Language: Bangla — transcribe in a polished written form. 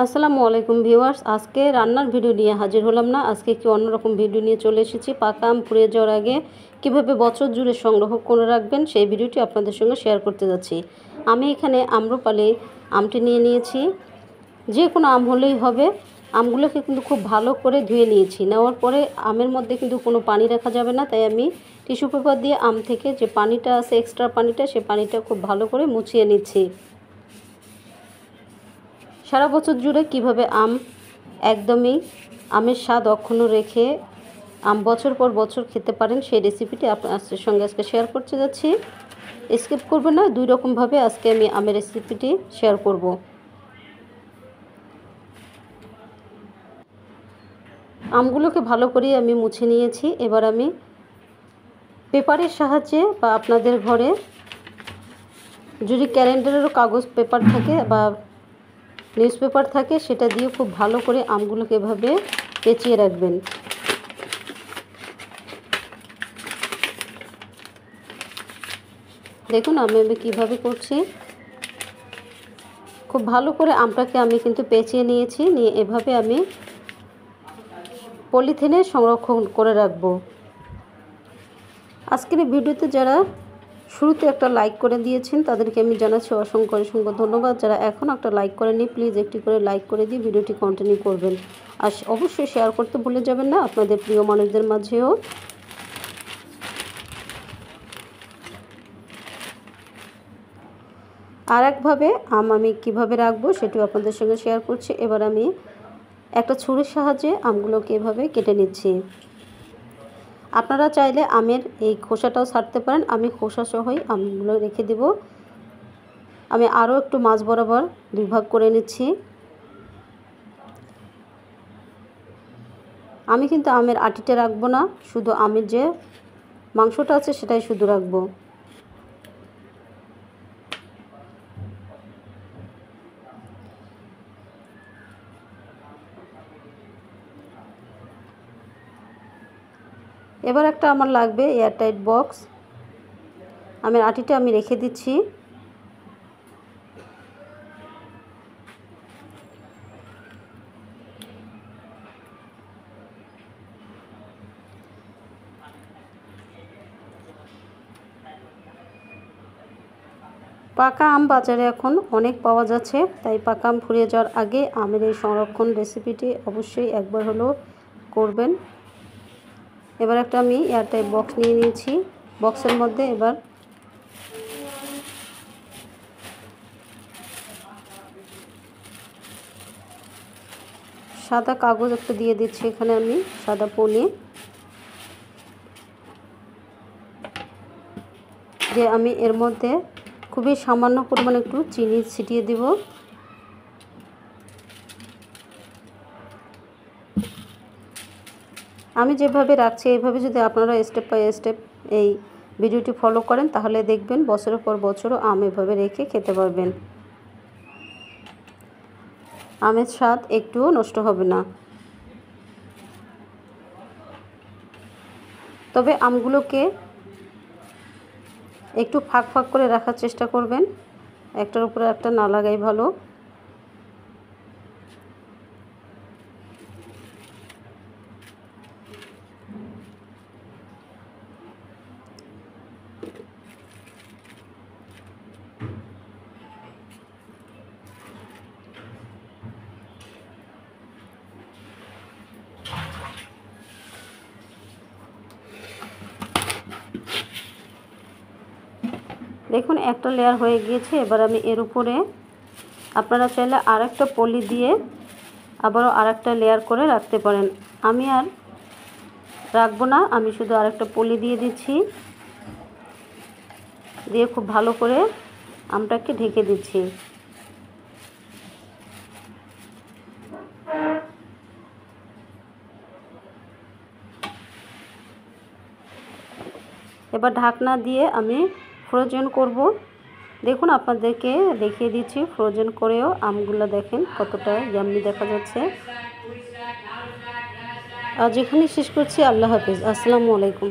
আসসালামু আলাইকুম ভিউয়ার্স, আজকে রান্নার ভিডিও নিয়ে হাজির হলাম না। আজকে একটু অন্যরকম ভিডিও নিয়ে চলে এসেছি। পাকা আম ফুরিয়ে যাওয়ার আগে কীভাবে বছর জুড়ে সংগ্রহ করে রাখবেন সেই ভিডিওটি আপনাদের সঙ্গে শেয়ার করতে যাচ্ছি। আমি এখানে আম্রপালি আমটি নিয়ে নিয়েছি। যে কোনো আম হলেই হবে। আমগুলোকে কিন্তু খুব ভালো করে ধুয়ে নিয়েছি। নেওয়ার পরে আমের মধ্যে কিন্তু কোনো পানি রাখা যাবে না, তাই আমি টিস্যু পেপার দিয়ে আম থেকে যে পানিটা আছে, এক্সট্রা পানিটা, সে পানিটা খুব ভালো করে মুছিয়ে নিচ্ছি। সারা বছর জুড়ে কিভাবে আম একদমই আমের স্বাদ অক্ষুণ্ণ রেখে আম বছর পর বছর খেতে পারেন সেই রেসিপিটি আপনাদের সঙ্গে আজকে শেয়ার করতে যাচ্ছি। স্কিপ করবেন না, দুই রকমভাবে আজকে আমি আমের রেসিপিটি শেয়ার করব। আমগুলোকে ভালো করে আমি মুছে নিয়েছি। এবার আমি পেপারের সাহায্যে বা আপনাদের ঘরে যদি ক্যালেন্ডারেরও কাগজ পেপার থাকে বা নিউজ পেপার থাকে, সেটা দিয়ে খুব ভালো করে আমগুলোকে এভাবে পেঁচিয়ে রাখবেন। দেখুন আমি কীভাবে করছি। খুব ভালো করে আমটাকে আমি কিন্তু পেঁচিয়ে নিয়েছি। নিয়ে এভাবে আমি পলিথিনে সংরক্ষণ করে রাখব। আজকের এই ভিডিওতে যারা শুরুতে একটা লাইক করে দিয়েছেন তাদেরকে আমি জানাচ্ছি অসংখ্য অসংখ্য ধন্যবাদ। যারা এখন একটা লাইক করেনি, প্লিজ একটি করে লাইক করে দিয়ে ভিডিওটি কন্টিনিউ করবেন। আর অবশ্যই শেয়ার করতে ভুলে যাবেন না আপনাদের প্রিয় মানুষদের মাঝেও। আর একভাবে আম আমি কীভাবে রাখবো সেটিও আপনাদের সঙ্গে শেয়ার করছি। এবার আমি একটা ছুরির সাহায্যে আমগুলোকে এভাবে কেটে নিচ্ছি। আপনারা চাইলে আমের এই খোসাটাও ছাড়তে পারেন। আমি খোসা সহই আমগুলো রেখে দেব। আমি আরও একটু মাছ বরাবর দুই ভাগ করে নিচ্ছি। আমি কিন্তু আমের আটিটা রাখবো না, শুধু আমের যে মাংসটা আছে সেটাই শুধু রাখবো। এবার একটা আমার লাগবে এয়ারটাইট বক্স। আমের আটিটা আমি রেখে দিচ্ছি। পাকা আম বাজারে এখন অনেক পাওয়া যাচ্ছে, তাই পাকা আম ফুরিয়ে যাওয়ার আগে আমের এই সংরক্ষণ রেসিপিটি অবশ্যই একবার হলেও করবেন। এবার একটা আমি এয়ারটাইট বক্স নিয়ে নিয়েছি। বক্সের মধ্যে এবার সাদা কাগজ একটা দিয়ে দিচ্ছি। এখানে আমি সাদা পলি যে আমি এর মধ্যে খুবই সামান্য পরিমাণে একটু চিনি ছিটিয়ে দিব। আমি যেভাবে রাখছি এইভাবে যদি আপনারা স্টেপ বাই স্টেপ এই ভিডিওটি ফলো করেন তাহলে দেখবেন বছরের পর বছরও আম এভাবে রেখে খেতে পারবেন। আমের স্বাদ একটুও নষ্ট হবে না। তবে আমগুলোকে একটু ফাঁক ফাঁক করে রাখার চেষ্টা করবেন, একটার উপরে একটা না লাগাই ভালো। দেখুন একটা লেয়ার হয়ে গিয়েছে। এবার আমি এর উপরে আপনারা চাইলে আরেকটা পলি দিয়ে আবারও আরেকটা লেয়ার করে রাখতে পারেন। আমি আর রাখবো না, আমি শুধু আরেকটা পলি দিয়ে দিচ্ছি। দিয়ে খুব ভালো করে আমটাকে ঢেকে দিচ্ছি। এবার ঢাকনা দিয়ে আমি ফ্রোজেন করব। দেখুন আপনাদেরকে দেখিয়ে দিচ্ছি ফ্রোজেন করেও আমগুলো দেখেন কতটা ইয়াম্মি দেখা যাচ্ছে। আজ এখানেই শেষ করছি। আল্লাহ হাফেজ। আসসালামু আলাইকুম।